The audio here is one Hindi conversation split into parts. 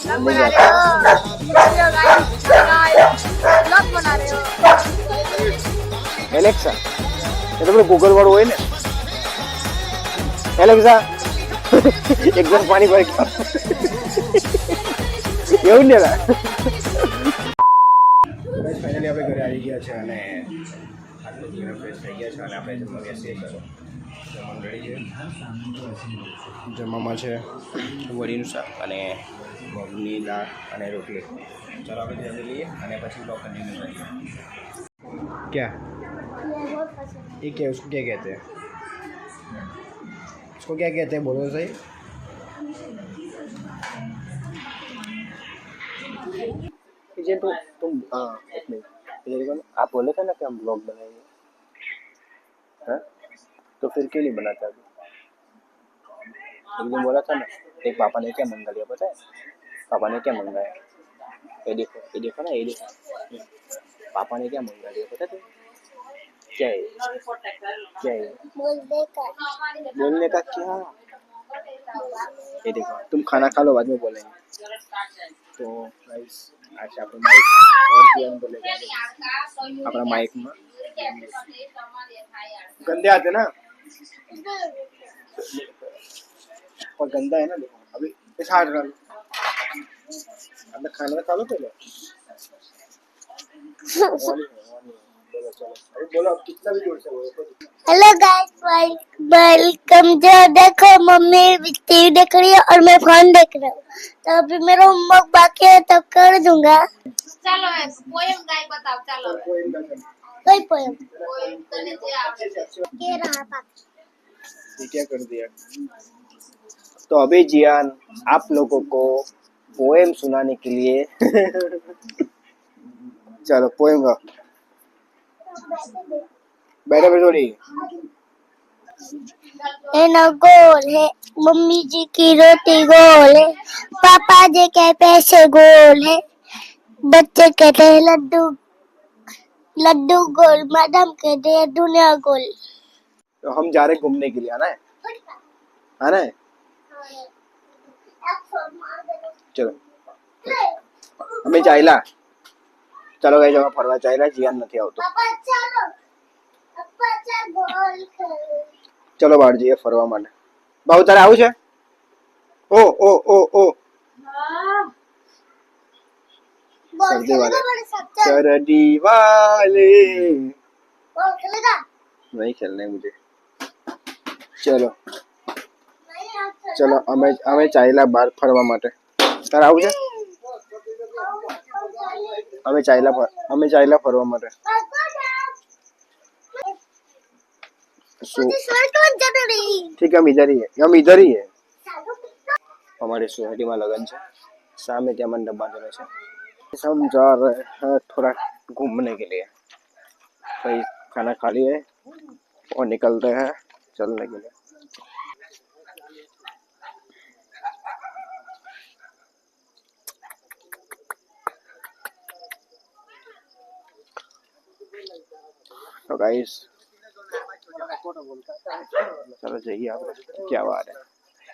ब्लॉग बना रहे हो वीडियो गाइस गाइस ब्लॉग बना रहे हो એલેક્સા એ તો ગૂગલ વાળું હોય ને એલેક્સા એક ગ્લાસ પાણી ભરી ગયો એવું ને ફાઇનલી આપણે ઘરે આવી ગયા છે અને આટલું જીવન ફ્રેશ થઈ ગયા છે અને આપણે જમવા બેસીએ છીએ જમવાનું રેડી છે જમવામાં છે વડીનું શાક અને મગની દાળ અને રોટલી ચાલો આપણે જમી લઈએ અને પછી બ્લોગ કન્ટિન્યू કરીએ क्या ये क्या उसको क्या कहते हैं उसको क्या कहते हैं बोलो सही ये तुम हाँ एक मिनट आप बोले थे ना कि हम ब्लॉग बनाएंगे हाँ तो फिर क्यों नहीं बनाता अभी एक दिन बोला था ना एक पापा ने क्या मंगा लिया पता है पापा ने क्या मंगाया ये देखो ना ये देखो पापा ने क्या मंगा लिया पता है क्या है क्या है बोलने का क्या ये देखो तुम खाना खा लो बाद में बोलेंगे तो गाइस आज आप माइक और जीवन बोलेगा अपना माइक में गंदे आते ना और गंदा है ना देखो अभी ऐसा हाथ डालो अपना खाना खा लो पहले बोलो आप कितना भी जोर से बोलो हेलो गाइस वेलकम। जो देखो मम्मी टीवी देख रही है और मैं फोन देख रहा हूँ तो अभी मेरा होमवर्क बाकी है तो कर दूंगा। चलो पोएम गाय बताओ चलो कोई पोएम ये रहा पापा ये क्या कर दिया तो अभी जियान आप लोगों को पोएम सुनाने के लिए चलो पोएम का बैठे बैठो ना गोल है मम्मी जी की रोटी गोल है पापा जी के पैसे गोल है बच्चे कहते हैं लड्डू लड्डू गोल मैडम कहते हैं दुनिया गोल। तो हम जा रहे घूमने के लिए आना है चलो हमें चाइला चलो गई जगह फरवा चाइला जियान नहीं आवतो चलो बाहर જઈએ ફરવા માટે બાબુ તારે આવું છે ઓ ઓ ઓ ઓ सर्दी वाले नहीं खेलने मुझे चलो चलो અમે ચાઈલા બહાર ફરવા માટે તારે આવું છે અમે ચાઈલા ફરવા માટે ठीक है हम इधर ही है हमारे सोसाइटी में लगन है सामने क्या मंडप बांधेलो है हम जा रहे हैं थोड़ा घूमने के लिए भाई खाना खा लिए और निकलते हैं चलने के लिए तो गाइस चलो जाइए आप क्या बात है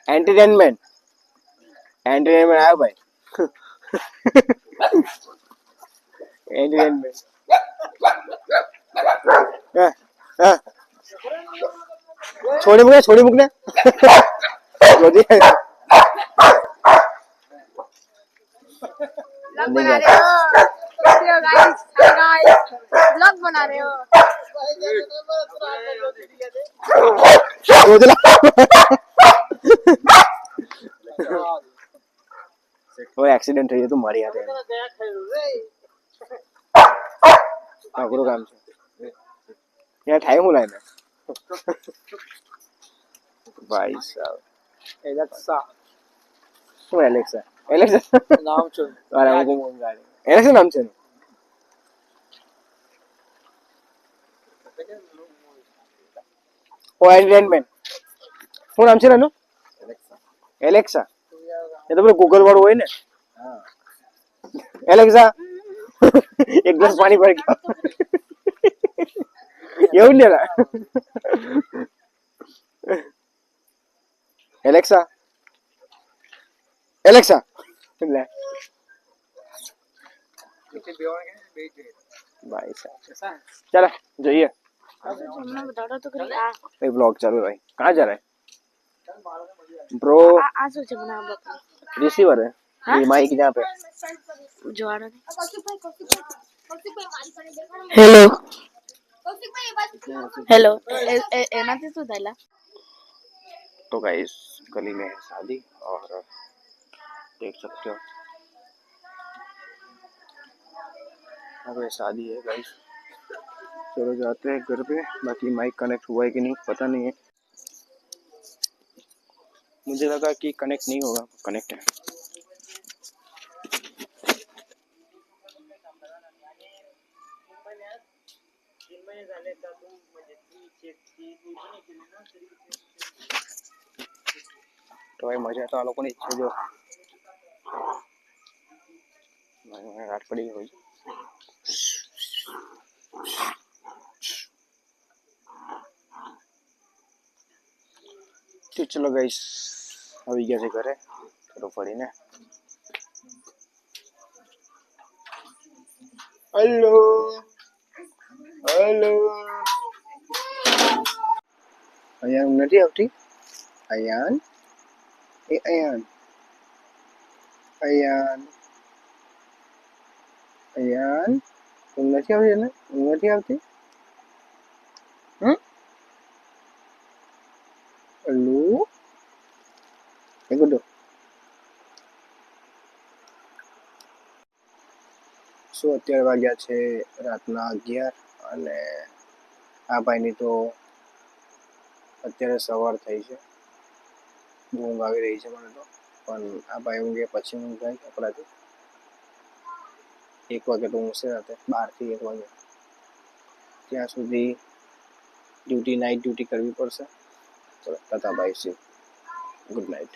एंटरटेनमेंट आया भाई एंटरटेनमेंट छोड़ी मुकने ब्लॉग बना रहे हो वो एक्सीडेंट થઈ તો મારી હાથે અઘરું કામ છે ત્યાં ટાઈમ હું લાઈને ભાઈ સાહેબ એલેક્સા શું એલેક્સા નામ છે અરે હું કોણ ગાડી એલેક્સા નામ છે ઓ એન્ટરટેનમેન્ટ શું નામ છે એનું એલેક્સા એ તો ગૂગલ વાળું હોય ને હા એલેક્સા એક ગ્લાસ પાણી ભરી ગયો એવું ને એલેક્સા લે भाई साहब चला जाइए तुमने बताओ तो करी आ भाई ब्लॉग चालू है भाई कहाँ जा रहा है ब्रो आ सोचे बना रिसीवर है ये माइक यहाँ पे जो आ रहा हेलो हेलो એનાથી શું થયેલા तो गाइस गली में है शादी और देख सकते हो अब ये शादी है गाइस चलो जाते हैं घर पे बाकी माइक कनेक्ट हुआ है कि नहीं पता नहीं है मुझे लगा कि कनेक्ट नहीं होगा कनेक्ट है तो भाई मजा तो आ लोगों ने इच्छा जो रात पड़ी हुई तो चलो गाइस अभी कैसे करे चलो पड़ी ने हेलो हेलो अयान નથી આવતી અયાન એ અયાન અયાન અયાન તું નથી આવતી ને તું નથી આવતી હેલો એ ગુડો શું અત્યારે વાગ્યા છે રાતના 11 અને આ ભાઈની તો અત્યારે સવાર થઈ છે ઊંઘ આવી રહી છે મને તો પણ આ ભાઈ ઊંઘે પછી ઊંઘ જાય આપણાથી 1 વાગે તો ઊંઘશે રાતે 12 થી 1 વાગે ત્યાં સુધી ડ્યુટી નાઇટ ડ્યુટી કરવી પડશે ચલો તાતા બાય સી ગુડ નાઇટ